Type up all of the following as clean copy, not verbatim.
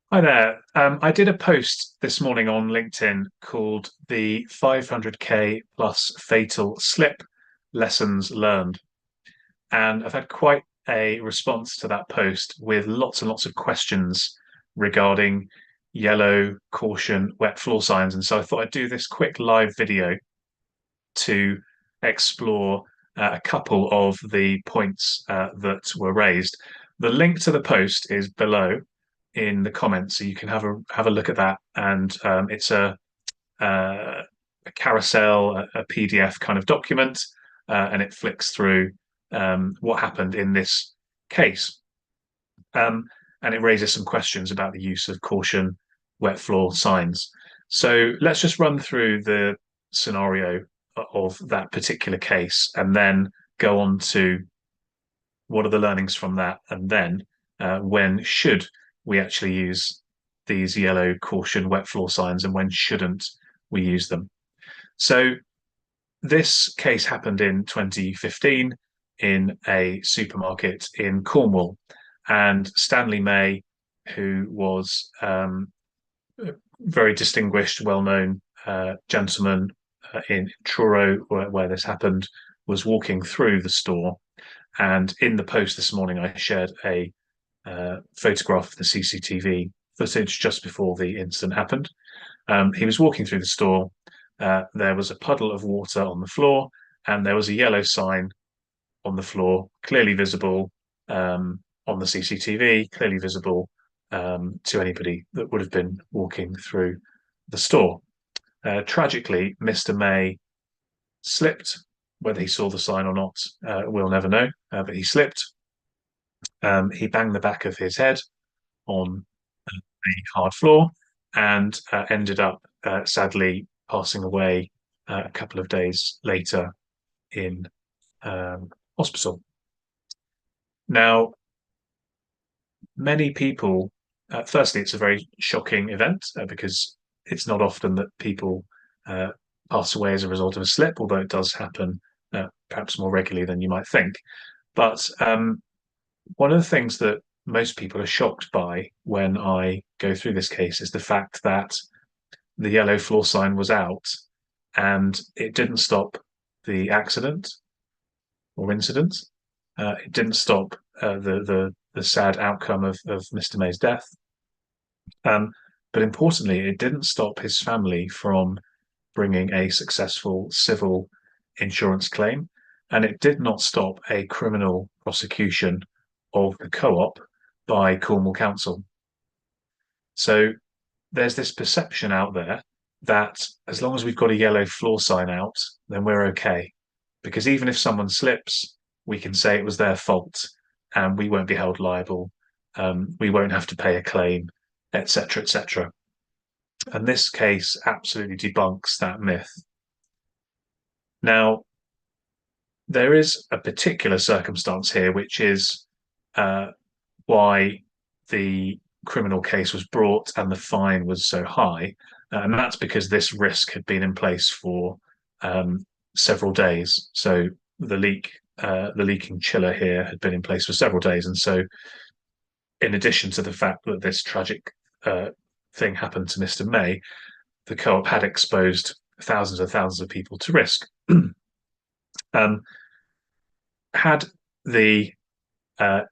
Hi there. I did a post this morning on LinkedIn called the 500k plus fatal slip lessons learned. And I've had quite a response to that post with lots and lots of questions regarding yellow, caution, wet floor signs. And so I thought I'd do this quick live video to explore a couple of the points that were raised. The link to the post is below in the comments, so you can have a look at that. And it's a carousel, a PDF kind of document, and it flicks through what happened in this case. Um, and it raises some questions about the use of caution, wet floor signs. So let's just run through the scenario of that particular case and then go on to what are the learnings from that, and then when should we actually use these yellow caution wet floor signs and when shouldn't we use them. So this case happened in 2015 in a supermarket in Cornwall, and Stanley May, who was a very distinguished, well-known gentleman in Truro, where this happened, was walking through the store. And in the post this morning, I shared a photograph of the CCTV footage just before the incident happened. He was walking through the store. There was a puddle of water on the floor, and there was a yellow sign on the floor, clearly visible on the CCTV, clearly visible to anybody that would have been walking through the store. Tragically, Mr. May slipped. Whether he saw the sign or not, we'll never know, but he slipped. He banged the back of his head on the hard floor and ended up sadly passing away a couple of days later in hospital. Now, many people, firstly, it's a very shocking event because it's not often that people uh, pass away as a result of a slip, although it does happen perhaps more regularly than you might think. But one of the things that most people are shocked by when I go through this case is the fact that the yellow floor sign was out and it didn't stop the accident or incident. It didn't stop the sad outcome of Mr. May's death. Um, but importantly, it didn't stop his family from bringing a successful civil insurance claim, and it did not stop a criminal prosecution of the co-op by Cornwall Council. So there's this perception out there that as long as we've got a yellow floor sign out, then we're okay. Because even if someone slips, we can say it was their fault and we won't be held liable. We won't have to pay a claim, etc., etc. And this case absolutely debunks that myth. Now, there is a particular circumstance here, which is uh, why the criminal case was brought and the fine was so high. And that's because this risk had been in place for several days. So the leaking chiller here had been in place for several days. And so, in addition to the fact that this tragic thing happened to Mr. May, the co op had exposed thousands and thousands of people to risk. um, had the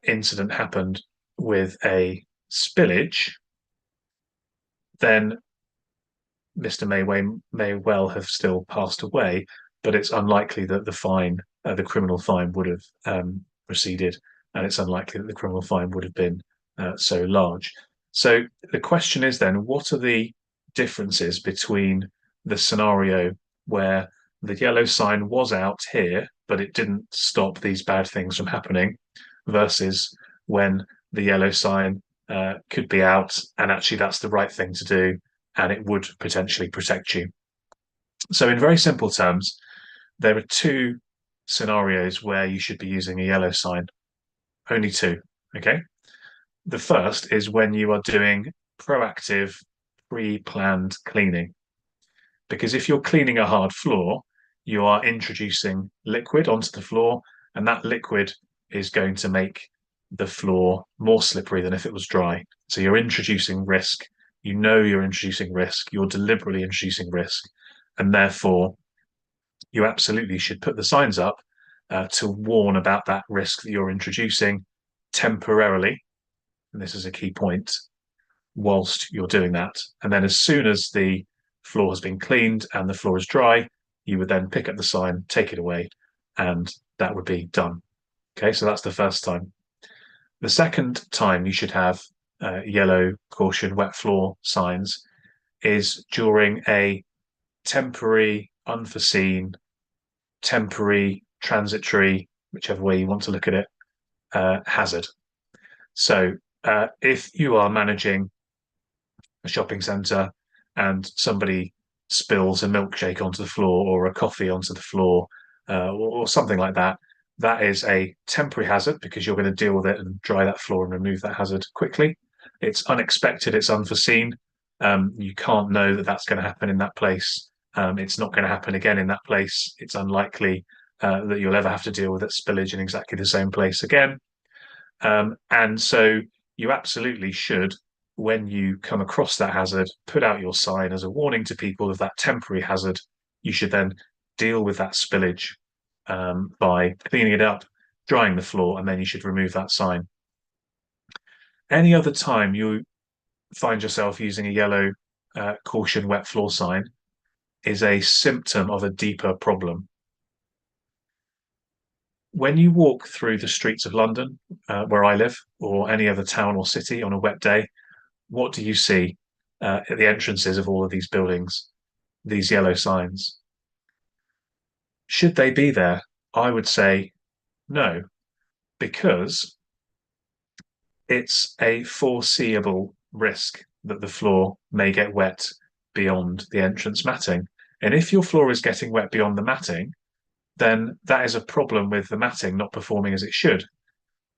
incident happened with a spillage, then Mr. may well have still passed away, but it's unlikely that the criminal fine, would have receded, and it's unlikely that the criminal fine would have been so large. So the question is then, what are the differences between the scenario where the yellow sign was out here, but it didn't stop these bad things from happening, versus when the yellow sign could be out and actually that's the right thing to do and it would potentially protect you. So, in very simple terms, there are two scenarios where you should be using a yellow sign. Only two. Okay. The first is when you are doing proactive, pre planned cleaning. Because if you're cleaning a hard floor, you are introducing liquid onto the floor, and that liquid is going to make the floor more slippery than if it was dry. So you're introducing risk. You know you're introducing risk. You're deliberately introducing risk, and therefore you absolutely should put the signs up to warn about that risk that you're introducing temporarily. And this is a key point whilst you're doing that. And then as soon as the floor has been cleaned and the floor is dry, you would then pick up the sign, take it away, and that would be done. Okay, so that's the first time. The second time you should have yellow caution wet floor signs is during a temporary, unforeseen, temporary, transitory, whichever way you want to look at it, hazard. So if you are managing a shopping centre and somebody spills a milkshake onto the floor or a coffee onto the floor or something like that, that is a temporary hazard because you're going to deal with it and dry that floor and remove that hazard quickly. It's unexpected, it's unforeseen. You can't know that that's going to happen in that place. It's not going to happen again in that place. It's unlikely that you'll ever have to deal with that spillage in exactly the same place again. And so you absolutely should, when you come across that hazard, put out your sign as a warning to people of that temporary hazard. You should then deal with that spillage by cleaning it up, drying the floor, and then you should remove that sign. Any other time you find yourself using a yellow caution wet floor sign is a symptom of a deeper problem. When you walk through the streets of London, where I live, or any other town or city on a wet day, what do you see at the entrances of all of these buildings? These yellow signs. Should they be there? I would say no, because it's a foreseeable risk that the floor may get wet beyond the entrance matting. And if your floor is getting wet beyond the matting, then that is a problem with the matting not performing as it should,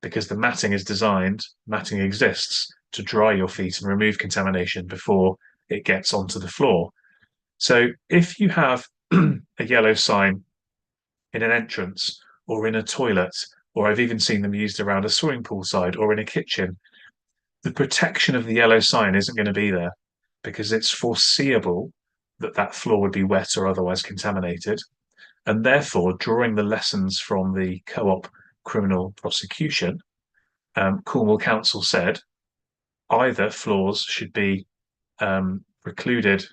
because the matting is designed, matting exists to dry your feet and remove contamination before it gets onto the floor. So if you have a yellow sign in an entrance or in a toilet, or I've even seen them used around a swimming pool side or in a kitchen, the protection of the yellow sign isn't going to be there because it's foreseeable that that floor would be wet or otherwise contaminated. And therefore, drawing the lessons from the Co-op criminal prosecution, Cornwall Council said either floors should be precluded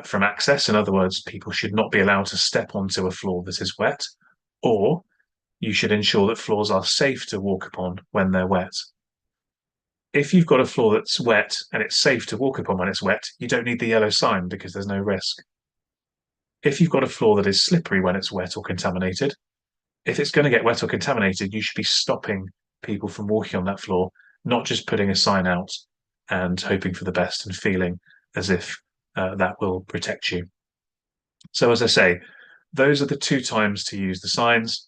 from access. In other words, people should not be allowed to step onto a floor that is wet, or you should ensure that floors are safe to walk upon when they're wet. If you've got a floor that's wet and it's safe to walk upon when it's wet, you don't need the yellow sign because there's no risk. If you've got a floor that is slippery when it's wet or contaminated, if it's going to get wet or contaminated, you should be stopping people from walking on that floor, not just putting a sign out and hoping for the best and feeling as if that will protect you. So as I say, those are the two times to use the signs: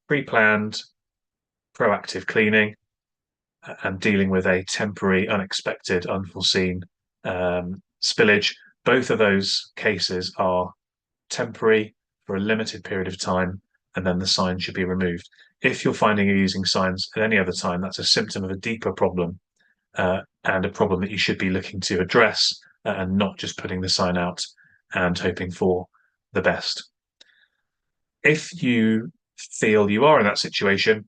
pre-planned, proactive cleaning, and dealing with a temporary, unexpected, unforeseen spillage. Both of those cases are temporary for a limited period of time, and then the sign should be removed. If you're finding you're using signs at any other time, that's a symptom of a deeper problem and a problem that you should be looking to address and not just putting the sign out and hoping for the best. If you feel you are in that situation,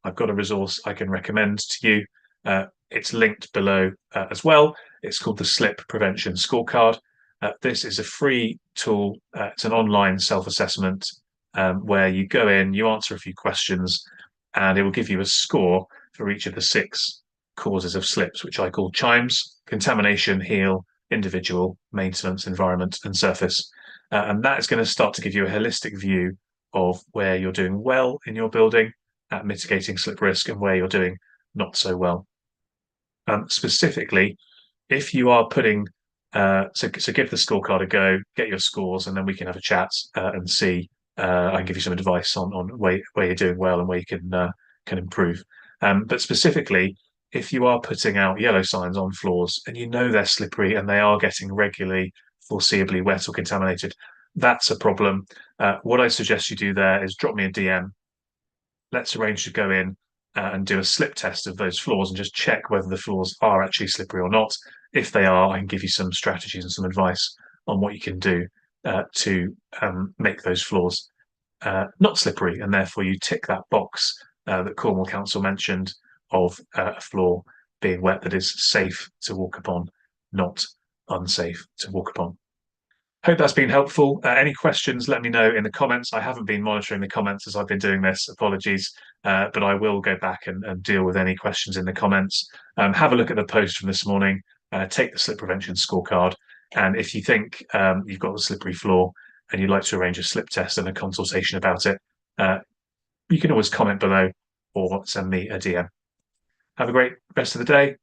I've got a resource I can recommend to you. It's linked below as well. It's called the Slip Prevention Scorecard. This is a free tool. It's an online self-assessment where you go in, you answer a few questions, and it will give you a score for each of the 6 causes of slips, which I call chimes: contamination, heel, individual, maintenance, environment, and surface. And that is going to start to give you a holistic view of where you're doing well in your building at mitigating slip risk and where you're doing not so well. Specifically, if you are putting, so give the scorecard a go, get your scores, and then we can have a chat and see. I can give you some advice on where you're doing well and where you can improve. But specifically, if you are putting out yellow signs on floors and you know they're slippery and they are getting regularly, foreseeably wet or contaminated, that's a problem. What I suggest you do there is drop me a DM. Let's arrange to go in. and do a slip test of those floors and just check whether the floors are actually slippery or not. If they are, I can give you some strategies and some advice on what you can do to make those floors not slippery, and therefore you tick that box that Cornwall Council mentioned of a floor being wet that is safe to walk upon, not unsafe to walk upon. Hope that's been helpful. Any questions, let me know in the comments. I haven't been monitoring the comments as I've been doing this, apologies, but I will go back and deal with any questions in the comments. Have a look at the post from this morning, take the slip prevention scorecard, and if you think you've got the slippery floor and you'd like to arrange a slip test and a consultation about it, you can always comment below or send me a DM. Have a great rest of the day.